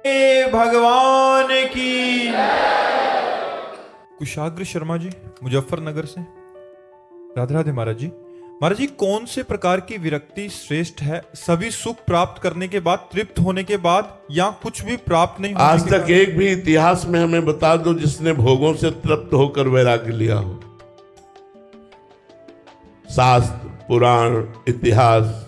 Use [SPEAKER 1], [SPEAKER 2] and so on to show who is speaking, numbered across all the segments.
[SPEAKER 1] भगवान की। कुशाग्र शर्मा जी मुजफ्फरनगर से। राधे राधे महाराज जी। महाराज जी, कौन से प्रकार की विरक्ति श्रेष्ठ है? सभी सुख प्राप्त करने के बाद, तृप्त होने के बाद, या कुछ भी प्राप्त नहीं होने
[SPEAKER 2] आज तक एक भी इतिहास में हमें बता दो जिसने भोगों से तृप्त होकर वैराग्य लिया हो। शास्त्र, पुराण, इतिहास,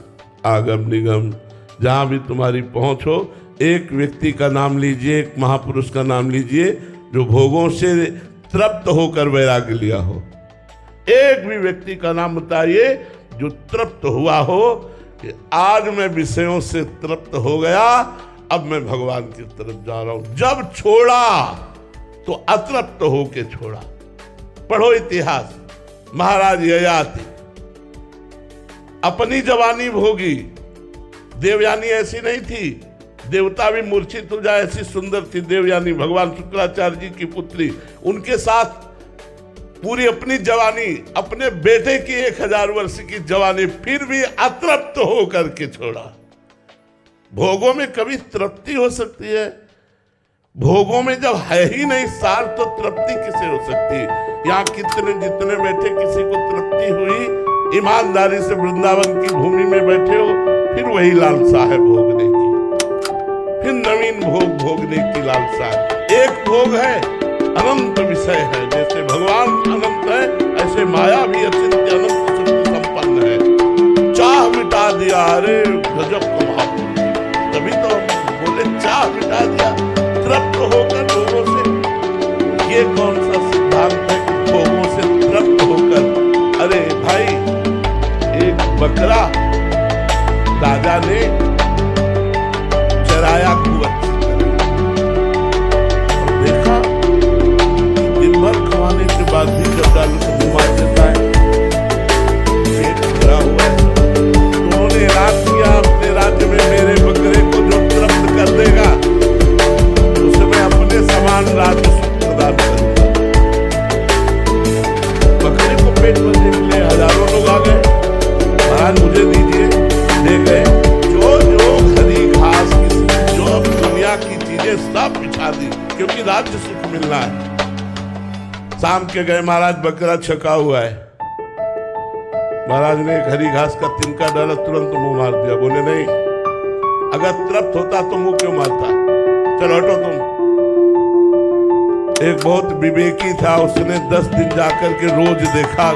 [SPEAKER 2] आगम निगम, जहां भी तुम्हारी पहुंच हो, एक व्यक्ति का नाम लीजिए, एक महापुरुष का नाम लीजिए जो भोगों से तृप्त होकर वैराग्य लिया हो। एक भी व्यक्ति का नाम बताइए जो तृप्त हुआ हो कि आज मैं विषयों से तृप्त हो गया, अब मैं भगवान की तरफ जा रहा हूं। जब छोड़ा तो अतृप्त होके छोड़ा। पढ़ो इतिहास। महाराज ययाति अपनी जवानी भोगी। देवयानी ऐसी नहीं थी, देवता भी मूर्छित हो जाए ऐसी सुंदर थी देवयानी, भगवान शुक्राचार्य जी की पुत्री। उनके साथ पूरी अपनी जवानी, अपने बेटे की 1000 वर्ष की जवानी, फिर भी अतृप्त होकर के छोड़ा। भोगों में कभी तृप्ति हो सकती है? भोगों में जब है ही नहीं सार तो तृप्ति किसे हो सकती? यहाँ कितने जितने बैठे किसी को तृप्ति हुई, ईमानदारी से वृंदावन की भूमि में बैठे हो, फिर वही लालसा है भोगने की, फिर नवीन भोग भोगने की लालसा है। एक भोग है अनंत विषय है, जैसे भगवान अनंत है ऐसे माया भी अत्यंत अनंत शक्ति संपन्न है। चाह मिटा दिया, अरे गजब का महापुरुष। तभी तो बोले चाह मिटा दिया, तृप्त होकर भोगों से। ये कौन सा सिद्धांत है कि भोगों से तृप्त होकर? अरे भाई, एक बकरा राजा ने चराया कुआं, देखा दिन भर खाने के बाद भी जब डालू तो मुंह मार देता है, पेट भरा हुआ है। उन्होंने रात किया अपने राज्य में मेरे बकरे को जो तृप्त कर देगा उसे मैं अपने समान राज्य सुख प्रदान करूंगा। बकरे को पेट भरने के लिए हजारों लोग आ गए। महाराज मुझे दीजिए, ले गए। जो जो हरी घास की, जो दुनिया की चीजें सब बिछा दी, क्योंकि राज्य सुख मिलना है। शाम के गए, महाराज बकरा छका हुआ है। महाराज ने एक हरी घास का तिनका डाला, तुरंत मुंह मार दिया। बोले नहीं, अगर तृप्त होता तो मुंह क्यों मारता? चलो हटो तुम। एक बहुत विवेकी था, उसने 10 दिन जाकर के रोज देखा,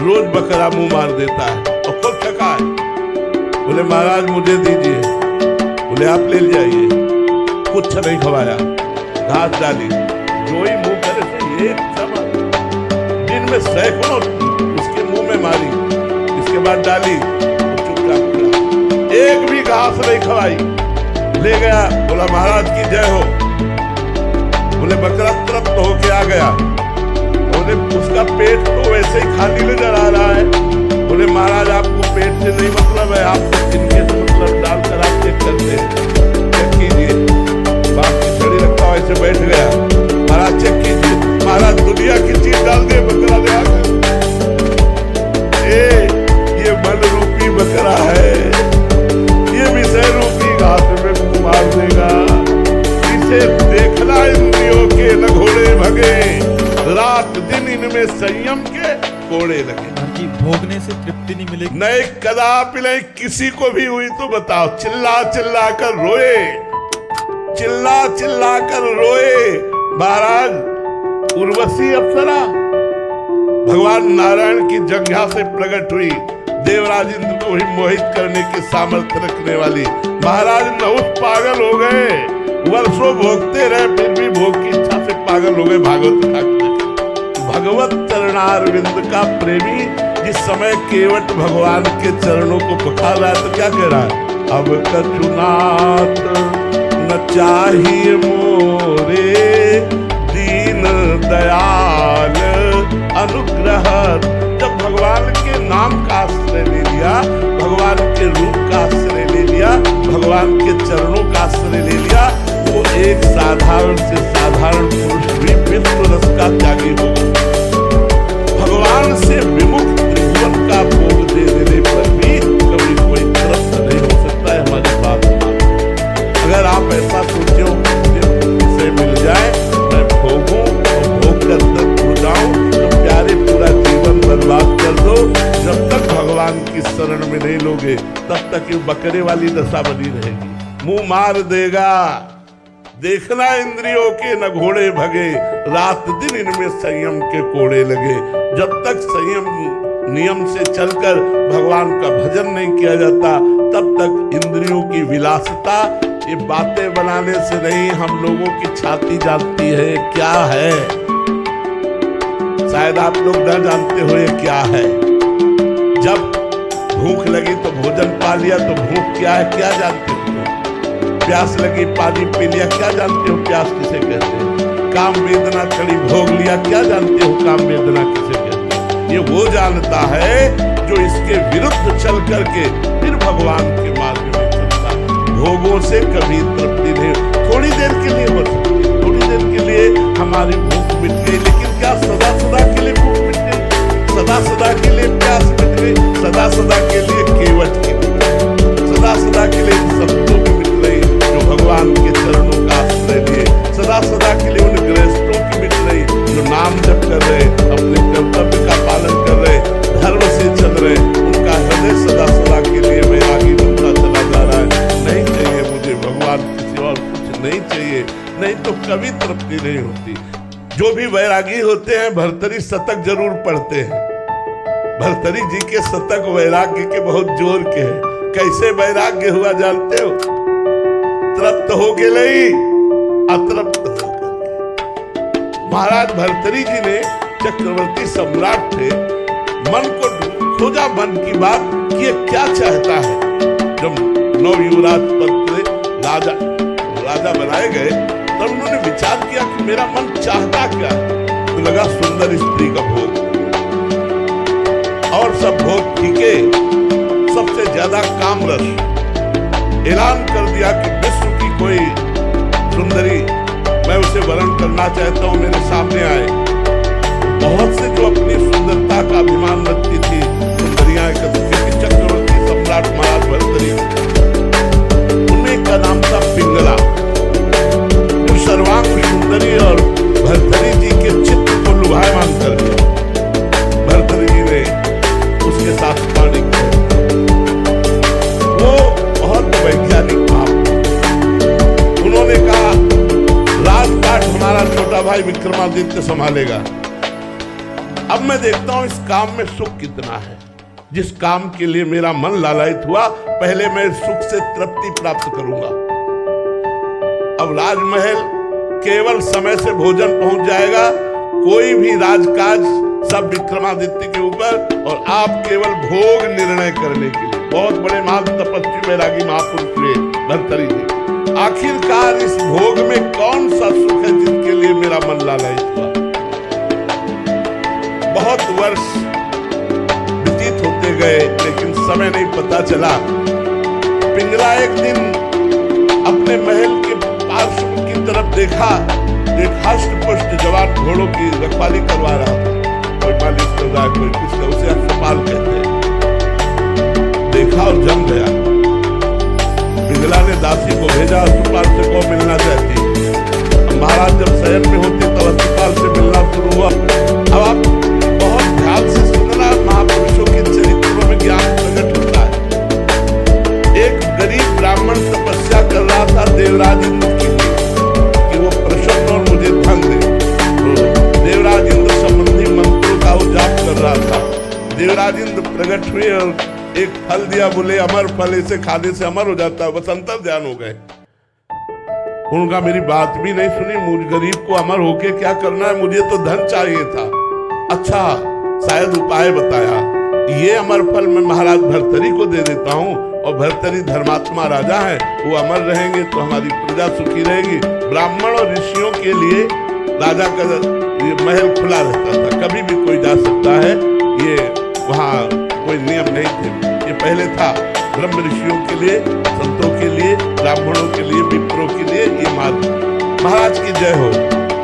[SPEAKER 2] रोज बकरा मुंह मार देता है और खुद छका है। बोले महाराज मुझे दीजिए। बोले आप ले जाइए। कुछ नहीं खवाया, घास डाली, जो ही मुंह करे से एक चम्मच, दिन में सैकड़ों उसके मुंह में मारी, इसके बाद डाली, चुपचाप खड़ा। एक भी घास नहीं खवाई, ले गया। बोला महाराज की जय हो। बोले बकरा तृप्त होके आ गया। बोले उसका पेट तो वैसे ही खाली नजर आ रहा है। बोले महाराज आपको पेट से नहीं मतलब है, आपको तिनके से मतलब, डालकर आप चेक करते हैं, चेक कीजिए। बाप की छड़ी रखा वैसे बैठ गया। महाराज चेक कीजिए। महाराज दुनिया की चीज डाल दे, बकरा ले आकर। ये मन रूपी बकरा है, ये विषय रूपी घास में मुंह मार देगा। इसे देखना इंद्रियों के न घोड़े भगे, रात दिन इनमें संयम के कोड़े लगे।
[SPEAKER 1] भोगने से तृप्ति नहीं मिलेगी?
[SPEAKER 2] नहीं, कदापि नहीं। किसी को भी हुई तो बताओ। चिल्ला चिल्ला कर रोए, चिल्ला चिल्ला कर रोए। महाराज उर्वशी अप्सरा भगवान नारायण की जंघा से प्रकट हुई, देवराज इंद्र को ही मोहित करने की सामर्थ्य रखने वाली। महाराज नहुष पागल हो गए, वर्षों भोगते रहे, फिर भी भोग की इच्छा से पागल हो गए। भागवत भगवत चरणारविंद का प्रेमी जिस समय केवट भगवान के चरणों को पखार रहा है तो क्या कह रहा है? अब कछुनाथ न चाहिए मोरे, दीन दयाल अनुग्रह। जब भगवान के नाम का आश्रय ले लिया, भगवान के रूप का आश्रय ले लिया, भगवान के चरणों का आश्रय ले लिया, वो एक साधारण से साधारण पुरुष भी विश्व रस का त्यागी होगा। भगवान से विमुख त्रिभुवन का भोग दे देने पर भी कभी कोई तृप्त नहीं हो सकता है। हमारी बात मानो। अगर आप ऐसा सोचो कि बकरे वाली दशा बनी रहेगी। मुंह मार देगा, देखना इंद्रियों के न घोड़े भगे, रात दिन इनमें संयम के कोड़े लगे। जब तक संयम नियम से चलकर भगवान का भजन नहीं किया जाता, तब तक इंद्रियों की विलासिता, ये बातें बनाने से नहीं, हम लोगों की छाती जानती है क्या है। शायद आप लोग न जानते हो ये क्या है। जब भूख लगी तो भोजन पा लिया, तो भूख क्या है क्या जानते हो? प्यास लगी पानी पी लिया, क्या जानते हो प्यास किसे कहते हैं? काम वेदना चढ़ी भोग लिया, क्या जानते हो काम वेदना किसे कहते हैं? ये वो जानता है जो इसके विरुद्ध चल करके फिर भगवान के मार्ग में चलता है। भोगों से कभी तृप्ति नहीं, थोड़ी देर के लिए हो सकती है, थोड़ी देर के लिए हमारी भूख मिट गई, लेकिन क्या सदा सदा के लिए भूख मिट गई? सदा सदा के लिए प्यास मिट गई? सदा सदा के लिए केवट की मिट गई? सदा सदा के लिए शब्दों की मिट गई जो भगवान के चरणों का आश्रय लिए? सदा सदा के लिए उन गृहस्थों की मिट गई जो नाम जप कर रहे, अपने कर्तव्य का पालन कर रहे, धर्म से चल रहे, उनका हृदय सदा सदा के लिए वैरागी बनता चला जा रहा है। नहीं चाहिए मुझे भगवान किसी और कुछ नहीं चाहिए, नहीं तो कभी तृप्ति नहीं होती। जो भी वैरागी होते हैं भर्तरी शतक जरूर पढ़ते हैं। भर्तरी जी के शतक वैराग्य के बहुत जोर के हैं। कैसे वैराग्य हुआ जानते हो? तृप्त हो के नहीं, अतृप्त हो करके। महाराज भर्तरी जी ने, चक्रवर्ती सम्राट थे, मन को खोजा, मन की बात कि ये क्या चाहता है। जब नव युवराज पद राजा बनाए गए, तब उन्होंने विचार किया कि मेरा मन चाहता क्या है। तो लगा सुंदर स्त्री का भोग, और सब भोग ठीके, सबसे ज्यादा कामरस। ऐलान कर दिया कि विश्व की कोई सुंदरी मैं उसे वरण करना चाहता हूं, मेरे सामने आए। बहुत से जो अपनी सुंदरता का अभिमान रखती थी सुंदरियां एकत्र, चक्रवर्ती सम्राट महाराज भर्तरी, उनमें का नाम था पिंगला। सर्वांग सुंदरी और भर्तरी जी के चित्त को लुभायमान करके भर्तरी जी ने उसके साथ पानी किया। वो बहुत वैज्ञानिक था। उन्होंने कहा राजपाट हमारा छोटा भाई विक्रमादित्य संभालेगा। अब मैं देखता हूं इस काम में सुख कितना है। जिस काम के लिए मेरा मन लालायित हुआ, पहले मैं सुख से तृप्ति प्राप्त करूंगा। अब राजमहल केवल समय से भोजन पहुंच जाएगा, कोई भी राजकाज सब विक्रमादित्य के ऊपर, और आप केवल भोग निर्णय करने के लिए। बहुत बड़े महान तपस्वी वैरागी महापुरुष हुए भर्तरी जी। आखिरकार इस भोग में कौन सा सुख है जिसके लिए मेरा मन लालायित हुआ। बहुत वर्ष व्यतीत होते गए, लेकिन समय नहीं पता चला। पिंगला एक दिन अपने महल के पार्श्व की तरफ देखा, एक हष्ट पुष्ट जवान घोड़ों की रखवाली करवा रहा था। कोई मालिश कर रहा है, कोई कुछ कर, उसे अस्पताल कहते हैं। देखा और जम गया। पिंगला ने दासी को भेजा, अस्पताल से को मिलना चाहती। महाराज जब शयन में होते तब अस्पताल से मिलना शुरू हुआ। अब आप बहुत ध्यान से सुनना, महापुरुषों के चरित्रों में ज्ञान प्रकट होता है। एक गरीब ब्राह्मण तपस्या कर रहा था देवराज इंद्र की, कि वो प्रसन्न और मुझे धन दे। तो देवराज इंद्र संबंधी मंत्रों का वो जाप कर रहा था। देवराज इंद्र प्रकट हुए और एक फल दिया, बोले अमर फल, इसे खाने से अमर हो जाता है। बस अंतर ध्यान हो गए। उनका मेरी बात भी नहीं सुनी। मुझ गरीब को अमर होके क्या करना है, मुझे तो धन चाहिए था। अच्छा, शायद उपाय बताया, ये अमर फल मैं महाराज भर्तरी को दे देता हूँ, और भर्तरी धर्मात्मा राजा है, वो अमर रहेंगे तो हमारी प्रजा सुखी रहेगी। ब्राह्मण और ऋषियों के लिए राजा का ये महल खुला रहता था, कभी भी कोई जा सकता है। ये वहाँ कोई नियम नहीं थे। ये पहले था ब्रह्म ऋषियों के लिए, संतों के लिए, ब्राह्मणों के लिए, विप्रों के लिए ये मार्ग। महाराज की जय हो।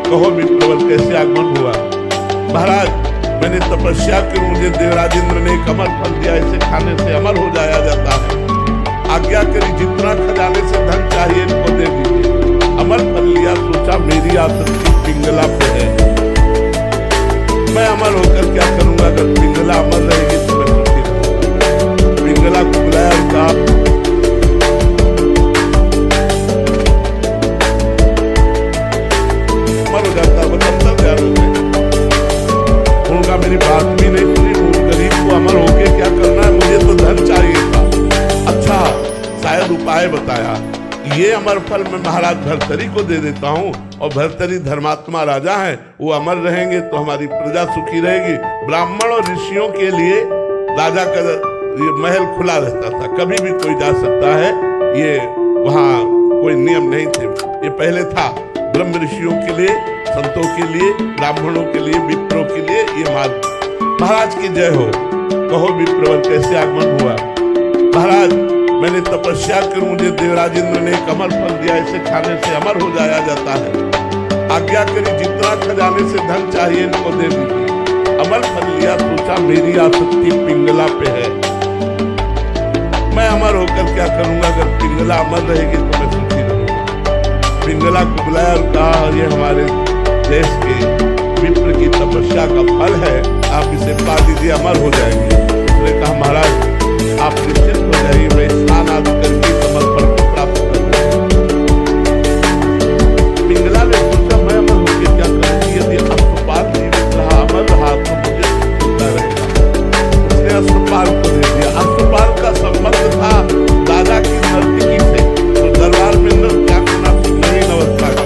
[SPEAKER 2] कहो विप्रवर कैसे आगमन हुआ। महाराज मैंने तपस्या की, मुझे देवराज इंद्र ने एक अमर फल दिया, इसे खाने से अमर हो जाया जाता है। आज्ञा करी, जितना खजाने से धन चाहिए इनको दे दीजिए। अमर फल लिया, सोचा मेरी आसक्ति पिंगला पे है, मैं अमर होकर क्या करूंगा। अगर पिंगला अमर रहेगी तो मैं सुखी रहूंगा। पिंगला को बुलाया और कहा बनाया। ये अमर फल मैं महाराज भर्तरी को दे देता हूँ, और भर्तरी धर्मात्मा राजा हैं, वो अमर रहेंगे तो हमारी प्रजा सुखी रहेगी। ब्राह्मण और ऋषियों के लिए राजा का ये महल खुला रहता था, कभी भी कोई जा सकता है, ये वहाँ कोई नियम नहीं थे। ये पहले था ब्रह्म ऋषियों के लिए, संतों के लिए, ब्राह्मणों के लिए, विप्रों के लिए ये मार्ग। महाराज की जय हो। कहो विप्रवर कैसे आगमन हुआ। महाराज मैंने तपस्या कर मुझे देवराज इंद्र ने एक अमर फल दिया, इसे खाने से अमर हो जाया जाता है। आज्ञा करी जितना खजाने से धन चाहिए इनको दे दीजिए। अमर फल लिया, सोचा मेरी आसक्ति पिंगला पे है, मैं अमर होकर क्या करूंगा, अगर पिंगला अमर रहेगी तो मैं सुखी रहूंगा। पिंगला को बुलाया और कहा ये हमारे देश के विप्र की तपस्या का फल है, आप इसे पा लीजिए, अमर हो जाएंगे। उसने कहा महाराज आप निश्चित हो जाइए, मैं स्नान आदि करके अमर फल को प्राप्त करूंगा। पिंगला ने सोचा मैं अमर होकर क्या करूंगी, यदि अश्वपाल जीवित रहा, अमर रहा तो मुझे होता रहेगा। उसने अश्वपाल को दे दिया। अश्वपाल का संबंध था राजा की नर्तकी से, तो दरबार में नृत्य करना नवीन अवस्था का।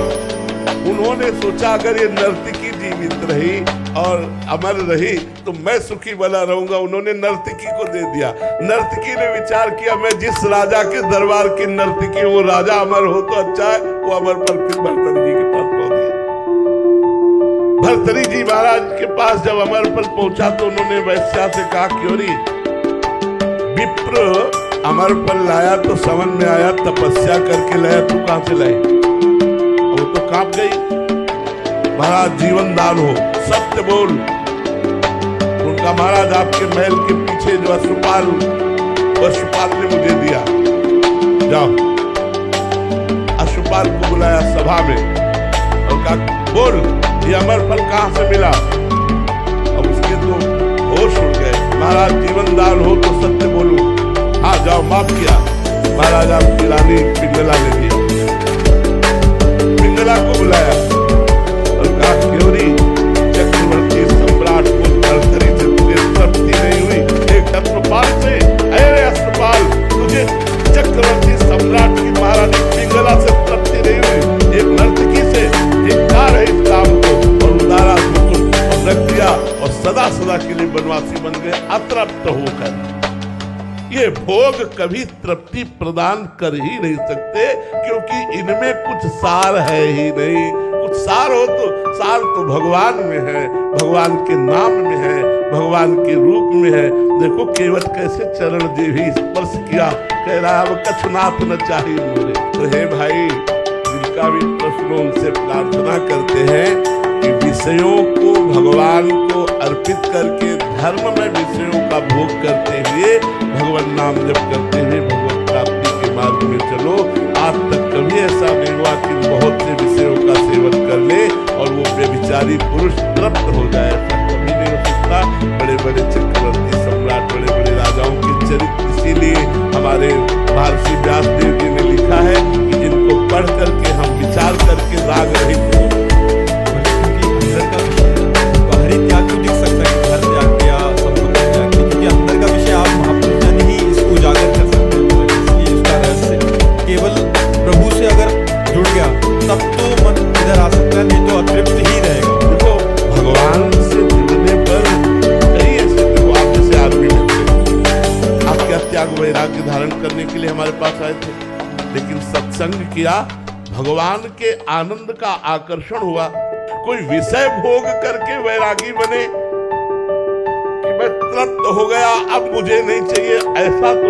[SPEAKER 2] उन्होंने सोचा अगर ये नर्तकी जीवित रही और अमर रही तो मैं सुखी बना रहूंगा। उन्होंने नर्तकी को दे दिया। नर्तकी ने विचार किया मैं जिस राजा के दरबार की नर्तकी, वो राजा अमर हो तो अच्छा है, वो अमर पर फिर भर्तरी जी के पास पहुंच गया। भर्तरी जी महाराज के पास जब अमर पर पहुंचा तो उन्होंने वैश्या से कहा क्योरी विप्र अमर पर लाया तो समझ में आया तपस्या करके लाया, तू कहां से लाई। वो तो कांप गई। महाराज जीवन दान हो, सत्य बोल। उनका महाराज आपके महल के पीछे जो अश्वपाल ने मुझे दिया, जाओ। अश्वपाल को बुलाया सभा में और कहा बोल ये अमर फल कहां से मिला। अब उसके तो होश उड़ गए। महाराज जीवन दान हो तो सत्य बोलूं। हाँ जाओ, माफ किया। महाराज आपकी रानी पिंगला ने दिया। पिंगला को बुलाया और कहा क्योरी चक्रवर्ती सम्राट को भर्तरी से तुझे तृप्ति नहीं हुई। एक अश्वपाल से, अरे अश्वपाल तुझे चक्रवर्ती सम्राट की महारानी पिंगला से तृप्ति नहीं हुई, एक नर्तकी से धिक्कार है इस काम को। और उदारा मुकुट और रख दिया और सदा सदा के लिए वनवासी बन गए अतृप्त होकर। ये भोग कभी तृप्ति प्रदान कर ही नहीं सकते, क्योंकि इनमें कुछ सार है ही नहीं। कुछ सार हो तो सार तो भगवान में है, भगवान के नाम में है, भगवान के रूप में है। देखो केवट कैसे चरण जी स्पर्श किया, कह रहा अब कछनाथ न चाहिए मुझे। तो हे भाई, जिनका भी प्रश्न उनसे प्रार्थना करते हैं कि विषयों को भगवान को अर्पित करके धर्म में विषयों का भोग करते हुए, भगवान नाम जप करते हुए भगवत प्राप्ति के मार्ग में चलो। आज तक कभी ऐसा नहीं हुआ कि बहुत से विषयों का सेवन कर ले और वो व्यभिचारी पुरुष तृप्त हो जाए, ऐसा कभी नहीं हो सकता। बड़े बड़े चक्रवर्ती सम्राट, बड़े बड़े राजाओं के चरित्र इसीलिए हमारे महर्षि व्यास देव जी ने लिखा है कि जिनको पढ़ करके हम विचार करके राग रहित हो।
[SPEAKER 1] बाहरी त्याग तो दिख सकता है कि घर त्याग किया, संपत्ति त्याग की, क्योंकि अंदर का विषय आप महापुरुषजन ही इसको उजागर कर सकते हैं। इसलिए उसका रहस्य केवल प्रभु से अगर जुड़ गया तब तो मन इधर आ सकता है, नहीं तो अतृप्त ही रहेगा।
[SPEAKER 2] देखो भगवान से जुड़ने पर कई ऐसे आप जैसे आदमी मिलते, आप क्या त्याग वैराग्य धारण करने के लिए हमारे पास आए थे, लेकिन सत्संग किया, भगवान के आनंद का आकर्षण हुआ। कोई विषय भोग करके वैरागी बने कि मैं तृप्त हो गया, अब मुझे नहीं चाहिए, ऐसा तो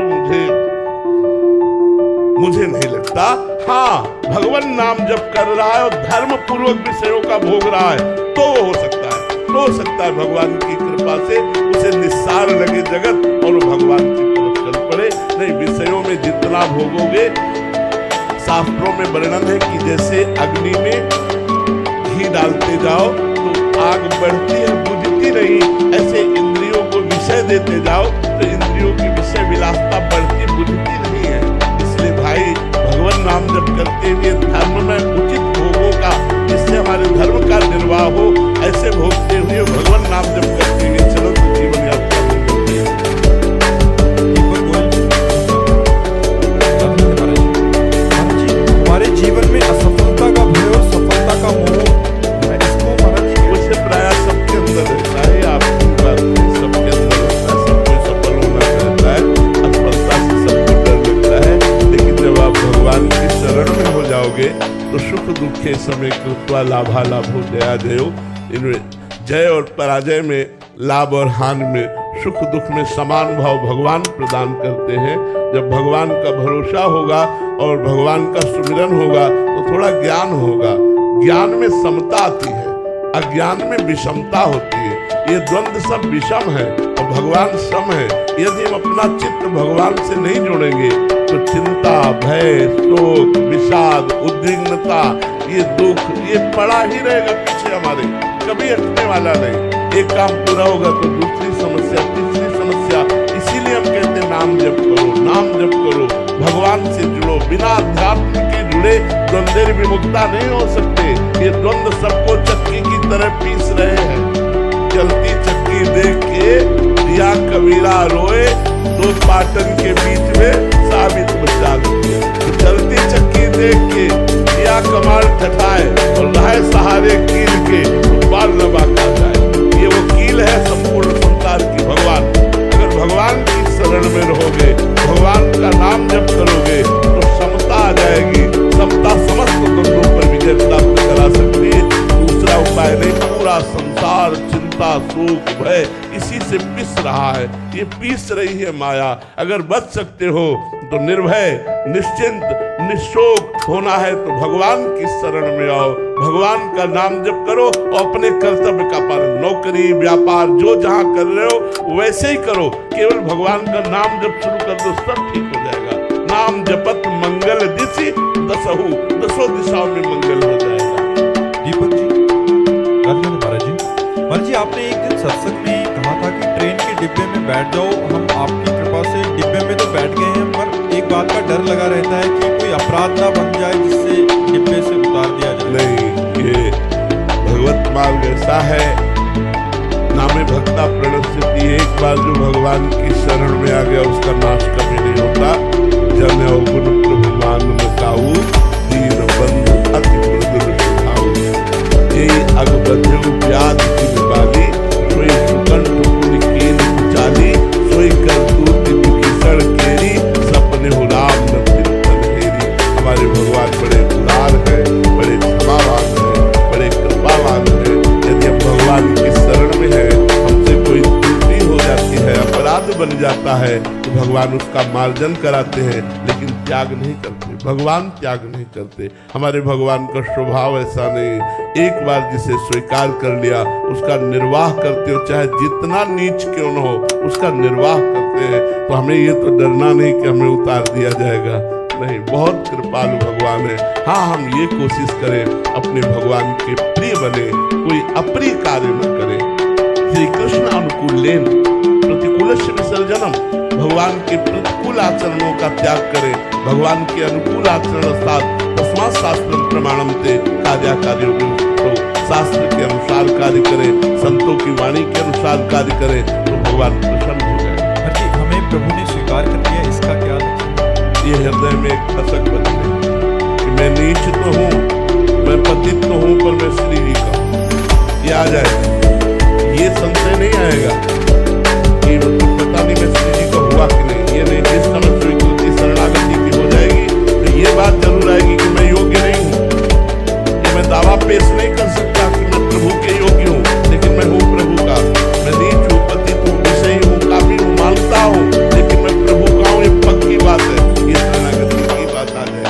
[SPEAKER 2] मुझे नहीं लगता। हाँ, भगवान नाम जप कर रहा है और धर्म पूर्वक विषयों का भोग रहा है तो हो सकता है, तो हो सकता है भगवान की कृपा से उसे निस्सार लगे जगत और वो भगवान की तरफ चल पड़े। नहीं, विषयों में जितना भोगोगे, शास्त्रों में वर्णन है कि जैसे अग्नि में घी डालते जाओ तो आग बढ़ती है, बुझती नहीं, ऐसे इंद्रियों को विषय देते जाओ तो इंद्रियों की विषय विलासता बढ़ती बुझती नहीं है। इसलिए भाई, भगवान नाम जप करते हुए धर्म में उचित भोगों का, जिससे हमारे धर्म का निर्वाह हो, ऐसे भोगते हुए भगवान नाम जप करते हुए चलो तो जीवन यात्रा होती है। सुख दुखे समय कृत्वा लाभा लाभो जया जयो। इनमें जय और पराजय में, लाभ और हानि में, सुख दुख में समान भाव भगवान प्रदान करते हैं। जब भगवान का भरोसा होगा और भगवान का सुमिरन होगा तो थोड़ा ज्ञान होगा। ज्ञान में समता आती है, अज्ञान में विषमता होती है। ये द्वंद्व सब विषम है और भगवान सम है। यदि हम अपना चित्त भगवान से नहीं जोड़ेंगे तो चिंता, भय, शोक, विषाद, उद्विग्नता, ये दुख, ये पड़ा ही रहेगा पीछे हमारे, कभी हटने वाला नहीं। एक काम पूरा होगा तो दूसरी समस्या, तीसरी समस्या। इसीलिए हम कहते हैं नाम जप करो, नाम जप करो, भगवान से जुड़ो। बिना अध्यात्म के जुड़े द्वंद्व विमुक्ता नहीं हो सकते। ये द्वंद्व सबको चक्की की तरह पीस रहे हैं। चलती चक्की देख के दिया कबीरा रोए, दो पाटन के बीच में साबित बचा दिए। तो चलती चक्की देख के दिया कमाल ठटाए और राह सहारे कील के तो बाल न बांका जाए। ये वो कील है संपूर्ण संसार की, भगवान। अगर भगवान की शरण में रहोगे, भगवान का नाम जप करोगे तो समता आ जाएगी। समता समस्त द्वंद्वों पर विजय प्राप्त करा सकती है। दूसरा उपाय नहीं। पूरा संसार चिंता, सुख, भय इसी से पिस रहा है। ये पीस रही है माया। अगर बच सकते हो तो निर्भय, निश्चिंत, निशोक होना है तो भगवान की शरण में आओ। भगवान का नाम जप करो और अपने कर्तव्य का पालन, नौकरी, व्यापार जो जहां कर रहे हो वैसे ही करो। केवल भगवान का नाम जप शुरू कर दो, सब ठीक हो जाएगा। नाम जपत मंगल दिशि दसहु, दसों दिशाओं में मंगल हो जाएगा।
[SPEAKER 1] दीपक जी, महाराज जी, आपने एक दिन सत्संग में कहा था कि ट्रेन के डिब्बे में बैठ जाओ। हम आपकी कृपा से डिब्बे में तो बैठ गए हैं, पर एक बात का डर लगा रहता है कि कोई अपराध ना बन जाए जिससे डिब्बे से उतार दिया जाए।
[SPEAKER 2] नहीं, ये भगवत मार्ग ऐसा है, नामे भक्ता प्रणश्यति। एक बार जो भगवान की शरण में आ गया उसका नाश कभी नहीं होता। जन अवगुण प्रभु मान मकाऊ, दीन बंधु अति मृदुल सुखाऊ। यही अगबध्य व्याध की बाली, सोई सुकंठ पुन कीन चाली, सोई करतूत विभीषण केरी, सपने हो राम न फिर हेरी। हमारे भगवान बड़े उदार है, बड़े क्षमावान है, बड़े कृपावान है। यदि हम भगवान की शरण में है, हमसे कोई त्रुटि हो जाती है, अपराध बन जाता है तो भगवान उसका मार्जन कराते हैं, लेकिन त्याग नहीं करते। भगवान त्याग नहीं करते। हमारे भगवान का स्वभाव ऐसा नहीं। एक बार जिसे स्वीकार कर लिया उसका निर्वाह करते हो, चाहे जितना नीच क्यों न हो उसका निर्वाह करते हैं। तो हमें ये तो डरना नहीं कि हमें उतार दिया जाएगा। नहीं, बहुत कृपालु भगवान है। हाँ, हम ये कोशिश करें अपने भगवान के प्रिय बने, कोई अप्रिय कार्य न करें। श्री कृष्ण अनुकूलेन प्रतिकूलस्य विसर्जनम, भगवान के प्रतिकूल आचरणों का त्याग करें। भगवान के अनुकूल आचरण साथ तस्मात् शास्त्रम प्रमाणम ते कार्याकार्यो तो शास्त्र के अनुसार कार्य करें, संतों की वाणी के अनुसार कार्य करें तो भगवान प्रसन्न हो जाए।
[SPEAKER 1] हमें प्रभु ने स्वीकार कर लिया, इसका क्या लक्ष्य?
[SPEAKER 2] ये हृदय में एक खसक बदले कि मैं नीच तो हूँ, मैं पतित तो हूँ, पर मैं श्री जी का हूँ। ये आ जाए, ये संशय नहीं आएगा कि पता नहीं मैं श्री जी का हुआ कि नहीं। ये नहीं, जिस समय स्वीकृति शरणागति की हो जाएगी तो ये बात जरूर आएगी कि मैं योग्य नहीं हूँ। कि मैं दावा पेश नहीं कर सकता कि मैं प्रभु के योग्य हूँ, लेकिन मैं हूँ प्रभु का। मैं नीच हूँ, पतित हूँ, विषयी हूँ, काफी हूँ, मानता हूँ, लेकिन मैं प्रभु का हूँ। ये पक्की बात है, ये शरणागति की बात आ जाए।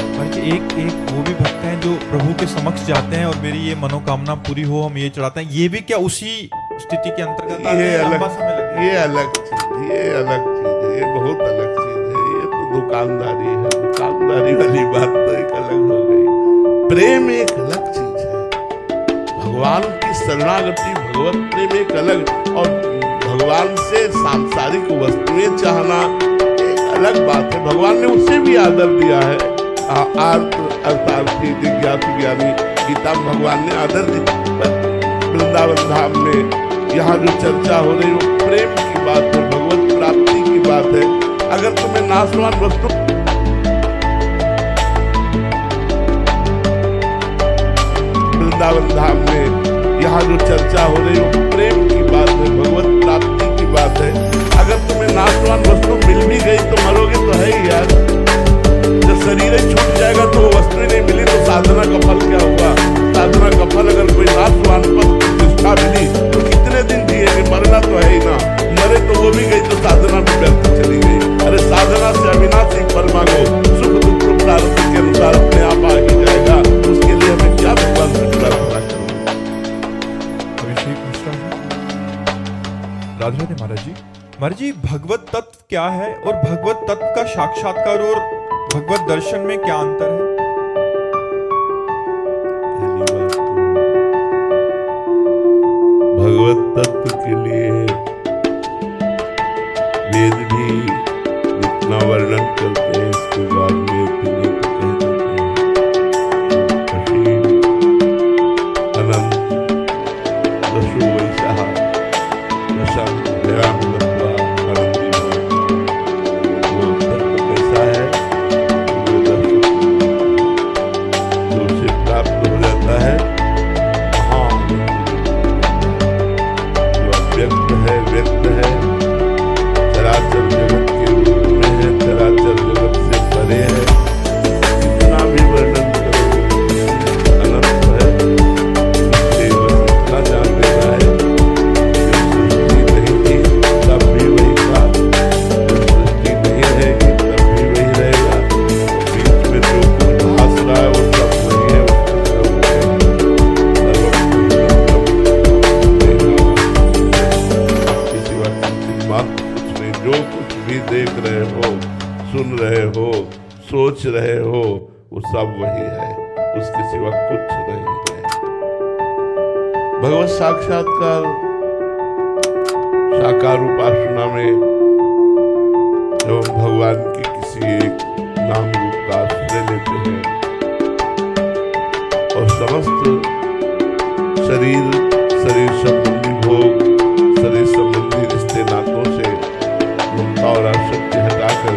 [SPEAKER 1] एक वो भी भक्त हैं जो प्रभु के समक्ष जाते हैं और मेरी ये मनोकामना पूरी हो, हम ये चढ़ाते हैं। ये भी क्या उसी स्थिति के अंतर्गत?
[SPEAKER 2] ये अलग चीज है, ये अलग चीज है, ये बहुत अलग चीज है। ये तो दुकानदारी है, दुकानदारी वाली बात तो एक अलग हो गई। प्रेम एक अलग चीज है। भगवान की शरणागति, भगवत प्रेम एक अलग, और भगवान से सांसारिक वस्तुएं चाहना एक अलग बात है। भगवान ने उसे भी आदर दिया है। अर्थार्थी जिज्ञासु ज्ञानी, गीता में भगवान ने आदर दिया। वृंदावन धाम में यहाँ जो चर्चा हो रही वो प्रेम की बात है, भगवत प्राप्ति की बात है। अगर तुम्हें नाशवान वस्तु वृंदावन धाम में यहाँ जो चर्चा हो रही वो प्रेम की बात है, भगवत प्राप्ति की बात है। अगर तुम्हें नाशवान वस्तु मिल भी गई तो मरोगे तो है ही यार। जब शरीर छूट जाएगा तो वो वस्तु नहीं मिली तो साधना का फल क्या होगा?
[SPEAKER 1] महाराज जी, भगवत तत्व क्या है और भगवत तत्व का साक्षात्कार और भगवत दर्शन में क्या अंतर है?
[SPEAKER 2] पहली बात तो भगवत तत्व के लिए वेद भी जितना वर्णन करते हैं इसके बाद में इतने तो कह देते हैं। असीम अनंत दशो वैशाह दशम भयाम लंबा आनंदी वो तत्व कैसा है, वो दर्शन जो उसे प्राप्त हो जाता है व्यक्त है, व्यक्त है, चराचर जगत के रूप में है, चराचर जगत से परे है, जितना भी वर्णन करो अनंत है। इसलिए बस इतना जान लेना है कि सृष्टि नहीं थी तब भी वही था, सृष्टि नहीं रहेगी तब भी वही रहेगा, बीच में जो कुछ भास रहा है वो सब वही है, जो कुछ भी देख रहे हो, सुन रहे हो, सोच रहे हो, वो सब वही है, उसके सिवा कुछ नहीं है। भगवत साक्षात्कार साकार उपासना में जब हम भगवान की किसी एक नाम रूप का आश्रय लेते हैं और समस्त शरीर संबंधी भोग, शरीर संबंधी रिश्ते नातों से ममता और आसक्ति हटाकर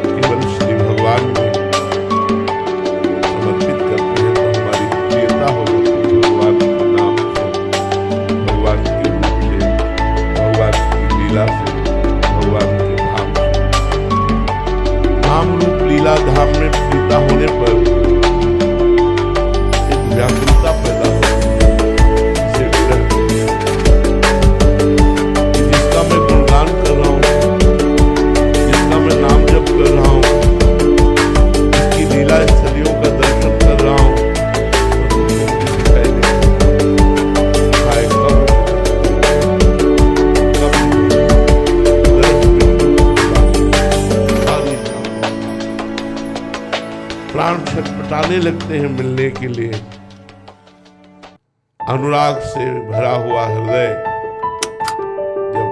[SPEAKER 2] केवल श्री भगवान में समर्पित करते हैं तो हमारी प्रियता हो जाती है भगवान के नाम से, भगवान के रूप से, भगवान की लीला से, भगवान के धाम से। नाम रूप लीला धाम में प्रीता होने पर एक व्याकुलता पैदा होती है, जिसका मैं गुणगान कर रहा हूँ, जिसका मैं नाम जप कर रहा हूँ, इसकी लीला स्थलियों का दर्शन कर रहा हूँ, तो दिखाई नहीं प्राण छटपटाने लगते हैं मिलने के लिए। अनुराग से भरा हुआ हृदय जब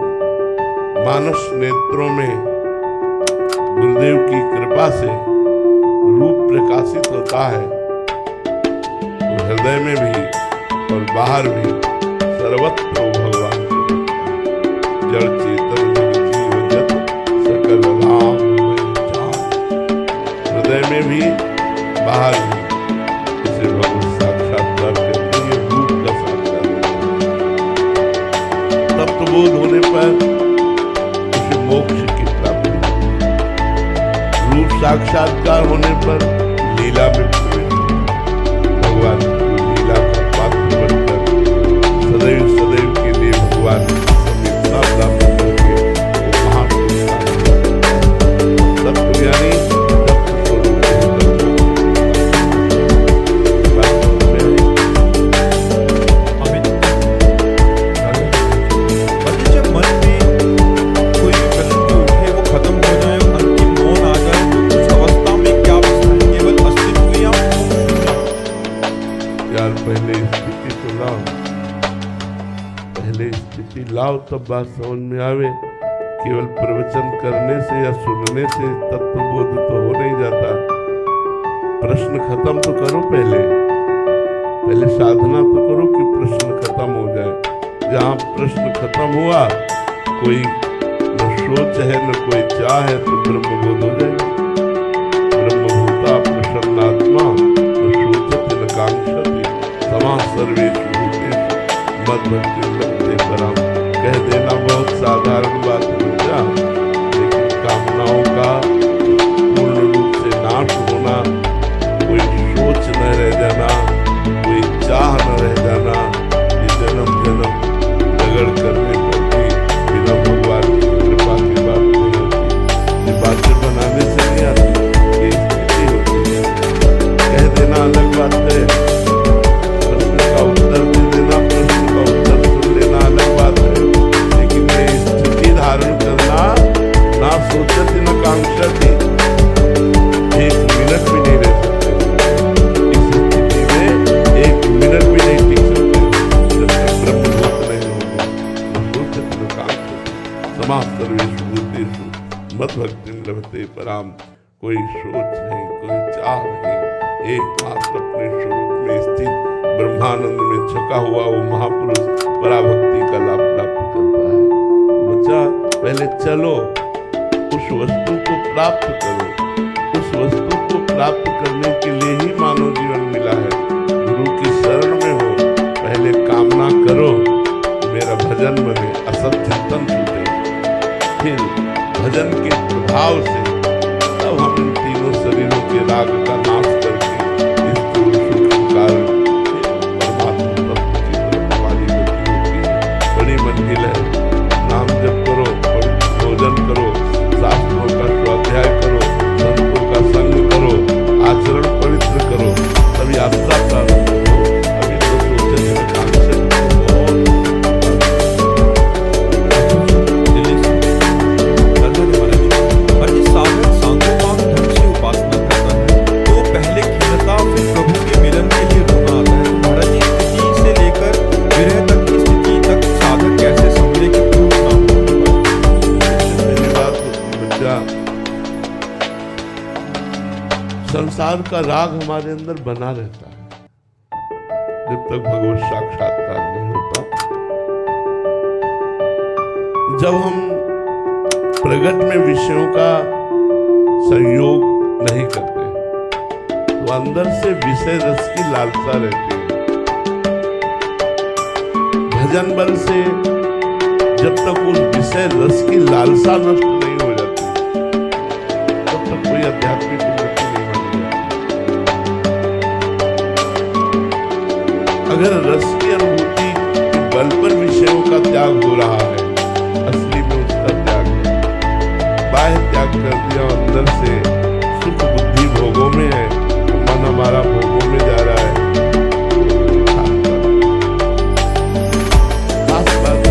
[SPEAKER 2] मानस नेत्रों में गुरुदेव की कृपा से रूप प्रकाशित होता है तो हृदय में भी और बाहर भी सर्वत्र भगवान जड़ चेतन जीव जत सकल राम हृदय में भी बाहर भी इसे भगवत साक्षात्कार कहते हैं, रूप का साक्षात्कार। तत्वबोध होने पर उसे मोक्ष की प्राप्ति, रूप साक्षात्कार होने पर लीला में प्रवेश, भगवान की लीला का पात्र बनकर सदैव सदैव के लिए भगवान की समीपता प्राप्त करके वो महापुरुष तत्वज्ञानी लाओ तब बात समझ में आवे। केवल प्रवचन करने से या सुनने से तत्वबोध तो हो नहीं जाता। प्रश्न खत्म तो करो, पहले साधना तो करो कि प्रश्न खत्म हो जाए। जहाँ प्रश्न खत्म हुआ, कोई न सोच है न कोई चाह है, तो ब्रह्मबोध हो जाएगा। ब्रह्मभूता प्रसन्नात्मा न सोचते न कांक्षते समा सर्वेषु भूतेषु मद्भक्ति लभते पराम। कह देना बहुत साधारण बात बच्चा, लेकिन कामनाओं का पूर्ण रूप से नाश होना, कोई सोच न रह जाना, कोई चाह न रह जाना, ये जन्म जन्म रगड़ करने पर भी बिना भगवान की कृपा की बात नहीं होती। ये बातें बनाने से पराम। कोई सोच नहीं, कोई चाह नहीं, एकमात्र अपने स्वरूप में स्थित ब्रह्मानंद में छका हुआ वो महापुरुष पराभक्ति का लाभ प्राप्त करता है। तो बच्चा पहले चलो, उस वस्तु को प्राप्त करो। उस वस्तु को प्राप्त करने के लिए ही मानव जीवन मिला है। गुरु की शरण में हो, पहले कामना करो मेरा भजन बने, असत चिंतन छूटे, फिर भजन के प्रभाव से तब हम इन तीनों शरीरों के राग का नाश करके इस स्थूल सूक्ष्म कारण परमात्मा तत्व की तरफ हमारी गति होती है। बड़ी मंजिल है। नाम जप करो, भोजन करो, शास्त्रों का स्वाध्याय करो, संतों का संग करो, आचरण पवित्र करो, तब यात्रा प्रारंभ हो। अभी तो सोचने में कांक्षित संसार का राग हमारे अंदर बना रहता है जब तक भगवत साक्षात्कार नहीं होता। जब हम प्रगट में विषयों का संयोग नहीं करते तो अंदर से विषय रस की लालसा रहती है। भजन बल से जब तक उस विषय रस की लालसा नष्ट नहीं हो जाती तब तक कोई आध्यात्मिक अगर रस की अनुभूति के बल पर विषयों का त्याग हो रहा है, असली में उसका त्याग है। बाह्य त्याग कर दिया, अंदर से सुख बुद्धि भोगों में है, मन हमारा भोगों में जा रहा है। खास बात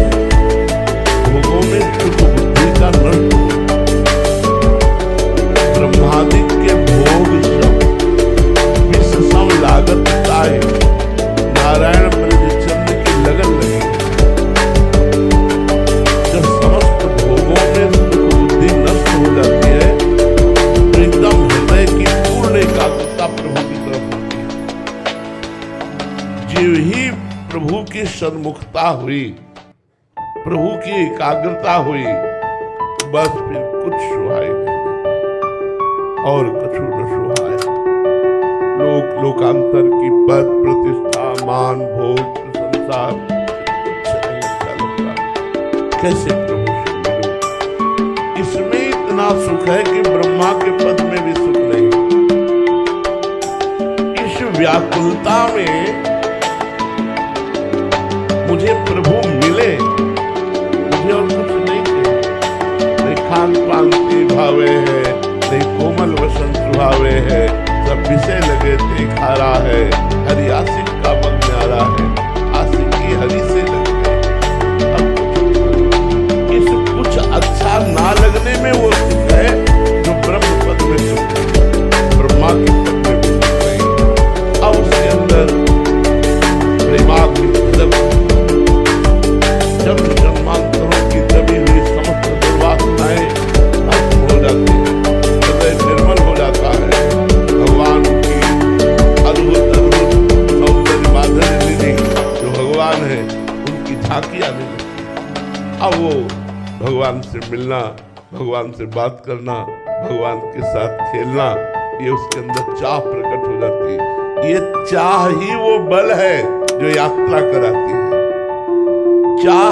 [SPEAKER 2] भोगों में सुख बुद्धि का नष्ट हो, ब्रह्मादिक के भोग सब विश्व सम लागत ताए नारायण ब्रजचंद्र की लगन लगी। जब समस्त भोगों में सुख बुद्धि नष्ट हो जाती है तो एकदम हृदय की पूर्ण एकाग्रता प्रभु की तरफ होती है। जीव ही प्रभु की सन्मुखता हुई, प्रभु की एकाग्रता हुई, बस फिर कुछ सुहाई नहीं देता और कछु न सुहाए। लोक लोकांतर की पद प्रतिष्ठा मान भोग संसार कुछ नहीं अच्छा लगता। कैसे प्रभु से मिलूं? इसमें इतना सुख है कि ब्रह्मा के पद में भी सुख नहीं। इस व्याकुलता में मुझे प्रभु मिले, मुझे और कुछ नहीं चाहिए। नहीं खान पान की भावे है, नहीं कोमल वसंत सुहावे है, सब विषय लगे थे खारा है, हरि आशिक का मन न्यारा है, आशिक की हरि से लग गए। अब इस कुछ अच्छा ना लगने में वो सुख है जो ब्रह्म पद में सुख है, ब्रह्मा के पद में भी सुख नहीं। अब उसके अंदर प्रेमाग्नि जब जन्मांतरों की दबी हुई समस्त दुर्वासनाएं नष्ट हो जाती है, हृदय निर्मल हो जाता है। भगवान की अद्भुत अद्भुत सौंदर्य माधुर्य निधि जो भगवान है उनकी झांकी आने लगती। अब वो भगवान से मिलना, भगवान से बात करना, भगवान के साथ खेलना, ये उसके अंदर चाह प्रकट हो जाती है। ये चाह ही वो बल है जो यात्रा कराती है। चाह